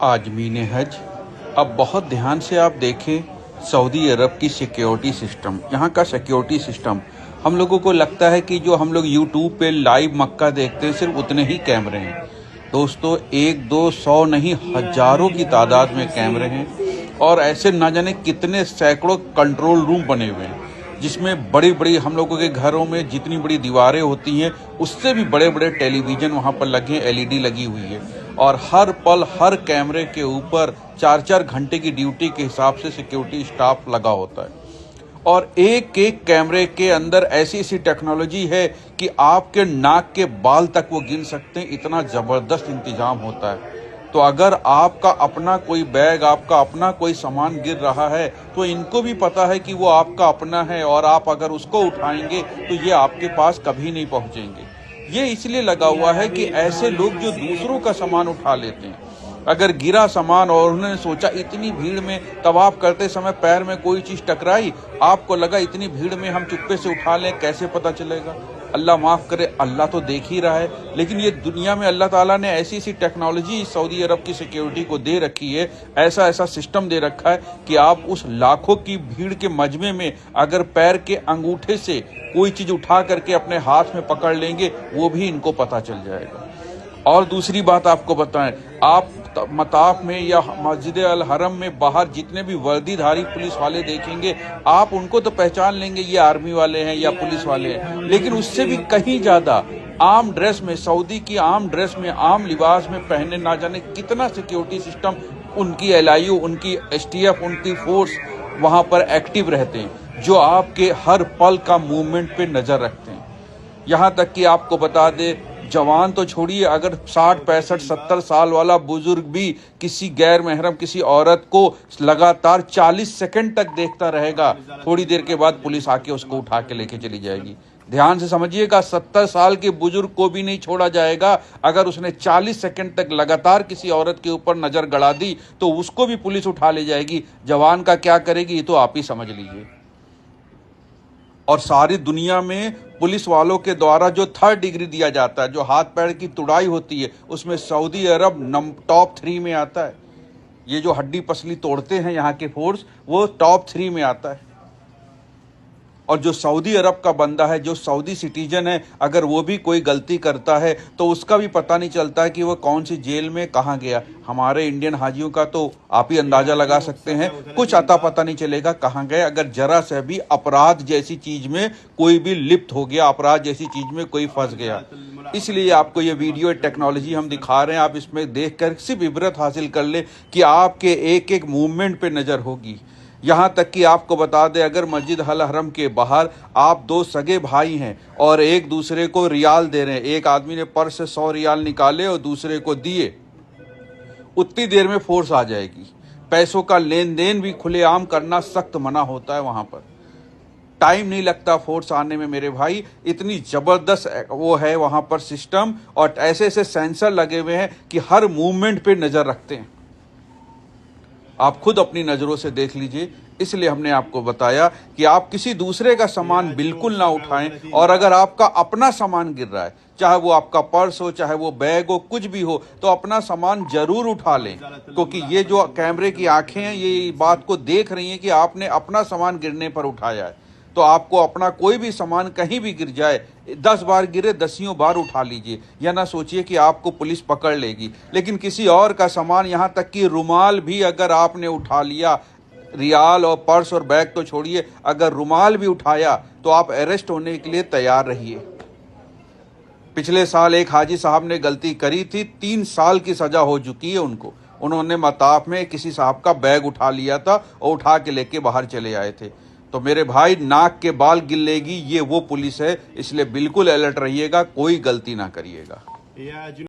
आज़मीन हज। अब बहुत ध्यान से आप देखें सऊदी अरब की सिक्योरिटी सिस्टम, यहाँ का सिक्योरिटी सिस्टम। हम लोगों को लगता है कि जो हम लोग यूट्यूब पे लाइव मक्का देखते हैं सिर्फ उतने ही कैमरे हैं। दोस्तों, 1-2-100 नहीं, हजारों की तादाद में कैमरे हैं और ऐसे ना जाने कितने सैकड़ों कंट्रोल रूम बने हुए हैं, जिसमें बड़ी बड़ी हम लोगों के घरों में जितनी बड़ी दीवारें होती हैं उससे भी बड़े बड़े टेलीविज़न वहाँ पर लगे, एलईडी लगी हुई है और हर पल हर कैमरे के ऊपर 4-4 घंटे की ड्यूटी के हिसाब से सिक्योरिटी स्टाफ लगा होता है। और एक एक कैमरे के अंदर ऐसी ऐसी टेक्नोलॉजी है कि आपके नाक के बाल तक वो गिन सकते हैं, इतना ज़बरदस्त इंतजाम होता है। तो अगर आपका अपना कोई बैग, आपका अपना कोई सामान गिर रहा है तो इनको भी पता है कि वो आपका अपना है और आप अगर उसको उठाएंगे तो ये आपके पास कभी नहीं पहुंचेंगे। ये इसलिए लगा हुआ है कि ऐसे लोग जो दूसरों का सामान उठा लेते हैं, अगर गिरा सामान और उन्होंने सोचा इतनी भीड़ में तवाफ करते समय पैर में कोई चीज टकराई, आपको लगा इतनी भीड़ में हम चुप्पे से उठा लें, कैसे पता चलेगा? अल्लाह माफ करे, अल्लाह तो देख ही रहा है। लेकिन ये दुनिया में अल्लाह ताला ने ऐसी ऐसी टेक्नोलॉजी सऊदी अरब की सिक्योरिटी को दे रखी है, ऐसा ऐसा सिस्टम दे रखा है कि आप उस लाखों की भीड़ के मजमे में अगर पैर के अंगूठे से कोई चीज उठा करके अपने हाथ में पकड़ लेंगे, वो भी इनको पता चल जाएगा। और दूसरी बात आपको बताएं, आप मताफ में या मस्जिद अल हरम में बाहर जितने भी वर्दीधारी पुलिस वाले देखेंगे, आप उनको तो पहचान लेंगे ये आर्मी वाले हैं या पुलिस वाले हैं, लेकिन उससे भी कहीं ज्यादा आम ड्रेस में, सऊदी की आम ड्रेस में, आम लिबास में पहने ना जाने कितना सिक्योरिटी सिस्टम, उनकी एलआईयू, उनकी एसटीएफ, उनकी फोर्स वहां पर एक्टिव रहते हैं, जो आपके हर पल का मूवमेंट पे नजर रखते हैं। यहाँ तक कि आपको बता दे, जवान तो छोड़िए, अगर 60, 65, 70 साल वाला बुजुर्ग भी किसी गैर महरम किसी औरत को लगातार 40 सेकंड तक देखता रहेगा, थोड़ी देर के बाद पुलिस आके उसको उठा के लेके चली जाएगी। ध्यान से समझिएगा, 70 साल के बुजुर्ग को भी नहीं छोड़ा जाएगा। अगर उसने 40 सेकंड तक लगातार किसी औरत के ऊपर नजर गड़ा दी तो उसको भी पुलिस उठा ले जाएगी। जवान का क्या करेगी ये तो आप ही समझ लीजिए। और सारी दुनिया में पुलिस वालों के द्वारा जो 3rd डिग्री दिया जाता है, जो हाथ पैर की तुड़ाई होती है, उसमें सऊदी अरब टॉप 3 में आता है। ये जो हड्डी पसली तोड़ते हैं यहाँ के फोर्स, वो टॉप 3 में आता है। और जो सऊदी अरब का बंदा है, जो सऊदी सिटीजन है, अगर वो भी कोई गलती करता है तो उसका भी पता नहीं चलता है कि वो कौन सी जेल में कहाँ गया। हमारे इंडियन हाजियों का तो आप ही अंदाजा लगा सकते हैं, कुछ अता पता नहीं चलेगा कहाँ गए। अगर जरा से भी अपराध जैसी चीज में कोई भी लिप्त हो गया, अपराध जैसी चीज में कोई फंस गया, इसलिए आपको ये वीडियो टेक्नोलॉजी हम दिखा रहे हैं। आप इसमें देखकर सिर्फ इबरत हासिल कर ले कि आपके एक एक मूवमेंट पे नजर होगी। यहाँ तक कि आपको बता दें, अगर मस्जिद अल हरम के बाहर आप 2 सगे भाई हैं और एक दूसरे को रियाल दे रहे हैं, एक आदमी ने पर्स से 100 रियाल निकाले और दूसरे को दिए, उतनी देर में फोर्स आ जाएगी। पैसों का लेन देन भी खुलेआम करना सख्त मना होता है वहाँ पर। टाइम नहीं लगता फोर्स आने में मेरे भाई, इतनी ज़बरदस्त वो है वहाँ पर सिस्टम, और ऐसे ऐसे सेंसर लगे हुए हैं कि हर मूवमेंट पे नज़र रखते हैं। आप खुद अपनी नज़रों से देख लीजिए। इसलिए हमने आपको बताया कि आप किसी दूसरे का सामान बिल्कुल ना उठाएं, और अगर आपका अपना सामान गिर रहा है, चाहे वो आपका पर्स हो, चाहे वो बैग हो, कुछ भी हो, तो अपना सामान जरूर उठा लें, क्योंकि ये जो कैमरे की आंखें हैं ये बात को देख रही हैं कि आपने अपना सामान गिरने पर उठाया है। तो आपको अपना कोई भी सामान कहीं भी गिर जाए, 10 बार गिरे 10 बार उठा लीजिए, या ना सोचिए कि आपको पुलिस पकड़ लेगी। लेकिन किसी और का सामान, यहाँ तक कि रुमाल भी अगर आपने उठा लिया, रियाल और पर्स और बैग तो छोड़िए, अगर रुमाल भी उठाया तो आप अरेस्ट होने के लिए तैयार रहिए। पिछले साल एक हाजी साहब ने गलती करी थी, 3 साल की सजा हो चुकी है उनको। उन्होंने मताफ में किसी साहब का बैग उठा लिया था और उठा के लेके बाहर चले आए थे। तो मेरे भाई, नाक के बाल गिलेगी, ये वो पुलिस है, इसलिए बिल्कुल अलर्ट रहिएगा, कोई गलती ना करिएगा।